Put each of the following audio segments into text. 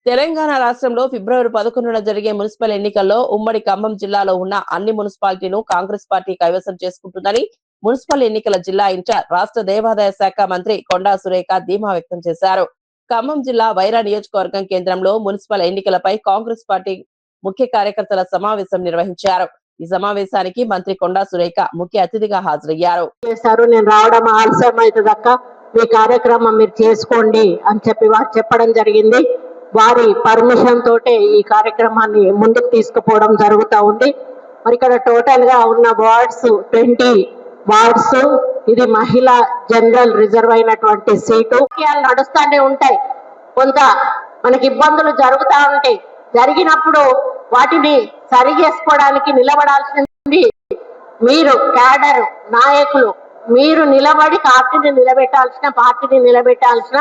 తెలంగాణ రాష్ట్రంలో ఫిబ్రవరి 11న జరిగే మున్సిపల్ ఎన్నికల్లో ఉమ్మడి ఖమ్మం జిల్లాలో ఉన్న అన్ని మున్సిపాలిటీను కాంగ్రెస్ పార్టీ కైవసం చేసుకుంటుందని మున్సిపల్ ఎన్నికల జిల్లా ఇన్ఛార్జ్ రాష్ట్ర దేవాదాయ శాఖ మంత్రి కొండా సురేఖ ధీమా వ్యక్తం చేశారు. ఖమ్మం జిల్లా వైరా నియోజకవర్గం కేంద్రంలో మున్సిపల్ ఎన్నికలపై కాంగ్రెస్ పార్టీ ముఖ్య కార్యకర్తల సమావేశం నిర్వహించారు. ఈ సమావేశానికి మంత్రి కొండా సురేఖ ముఖ్య అతిథిగా హాజరయ్యారు. నేను రావడం ఆలస్యం అవుతుందక్క, మీ కార్యక్రమం మీరు చేసుకోండి అని చెప్పి వారు చెప్పడం జరిగింది. వారి పర్మిషన్ తోటే ఈ కార్యక్రమాన్ని ముందుకు తీసుకుపోవడం జరుగుతూ ఉంది. మరి ఇక్కడ టోటల్ గా ఉన్న వార్డ్స్ 20 వార్డ్స్. ఇది మహిళా జనరల్ రిజర్వ్ అయినటువంటి సీటు. నడుస్తూనే ఉంటాయి, కొంత మనకి ఇబ్బందులు జరుగుతూ ఉంటాయి. జరిగినప్పుడు వాటిని సరి చేసుకోవడానికి నిలబడాల్సింది మీరు, క్యాడర్ నాయకులు. మీరు నిలబడి పార్టీని నిలబెట్టాల్సిన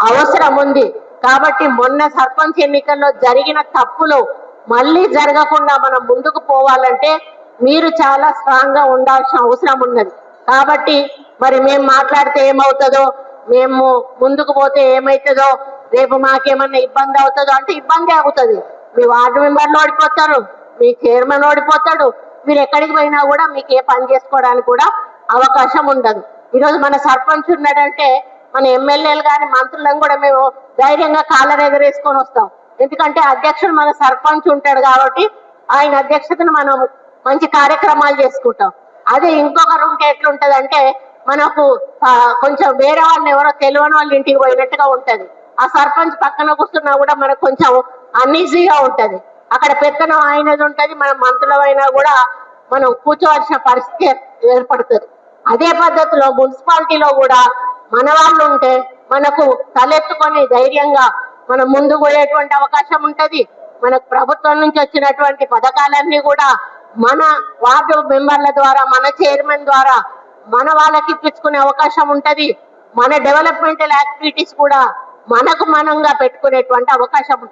అవసరం ఉంది. కాబట్టి మొన్న సర్పంచ్ ఎన్నికల్లో జరిగిన తప్పులు మళ్ళీ జరగకుండా మనం ముందుకు పోవాలంటే మీరు చాలా స్ట్రాంగ్ గా ఉండాల్సిన అవసరం ఉన్నది. కాబట్టి మరి మేము మాట్లాడితే ఏమవుతుందో, మేము ముందుకు పోతే ఏమవుతుందో, రేపు మాకేమన్నా ఇబ్బంది అవుతుందో అంటే ఇబ్బంది అవుతుంది. మీ వార్డు మెంబర్లు ఓడిపోతారు, మీ చైర్మన్ ఓడిపోతాడు. మీరు ఎక్కడికి పోయినా కూడా మీకు ఏ పని చేసుకోవడానికి కూడా అవకాశం ఉండదు. ఈరోజు మన సర్పంచ్ ఉన్నాడంటే మన ఎమ్మెల్యేలు కానీ మంత్రులను కూడా మేము ధైర్యంగా కాళ్ళ ఎగరేసుకొని వస్తాం. ఎందుకంటే అధ్యక్షుడు మన సర్పంచ్ ఉంటాడు కాబట్టి ఆయన అధ్యక్షతను మనం మంచి కార్యక్రమాలు చేసుకుంటాం. అదే ఇంకొకరు ఉంటే ఎట్లుంటది అంటే మనకు కొంచెం వేరే వాళ్ళని ఎవరో తెలియని వాళ్ళ ఇంటికి పోయినట్టుగా ఉంటది. ఆ సర్పంచ్ పక్కన కూర్చున్నా కూడా మనకు కొంచెం అన్ఈజీగా ఉంటది. అక్కడ పెత్తనం అయినది ఉంటది, మనం మంత్రులమైనా కూడా మనం కూర్చోవలసిన పరిస్థితి ఏర్పడుతుంది. అదే పద్ధతిలో మున్సిపాలిటీలో కూడా మన వాళ్ళు ఉంటే మనకు తలెత్తుకొని ధైర్యంగా మనం ముందుకు పోయేటువంటి అవకాశం ఉంటది. మనకు ప్రభుత్వం నుంచి వచ్చినటువంటి పథకాలన్నీ కూడా మన వార్డు మెంబర్ల ద్వారా, మన చైర్మన్ ద్వారా మన వాళ్ళకి ఇప్పించుకునే అవకాశం ఉంటది. మన డెవలప్మెంటల్ యాక్టివిటీస్ కూడా మనకు మనంగా పెట్టుకునేటువంటి అవకాశం ఉంటుంది.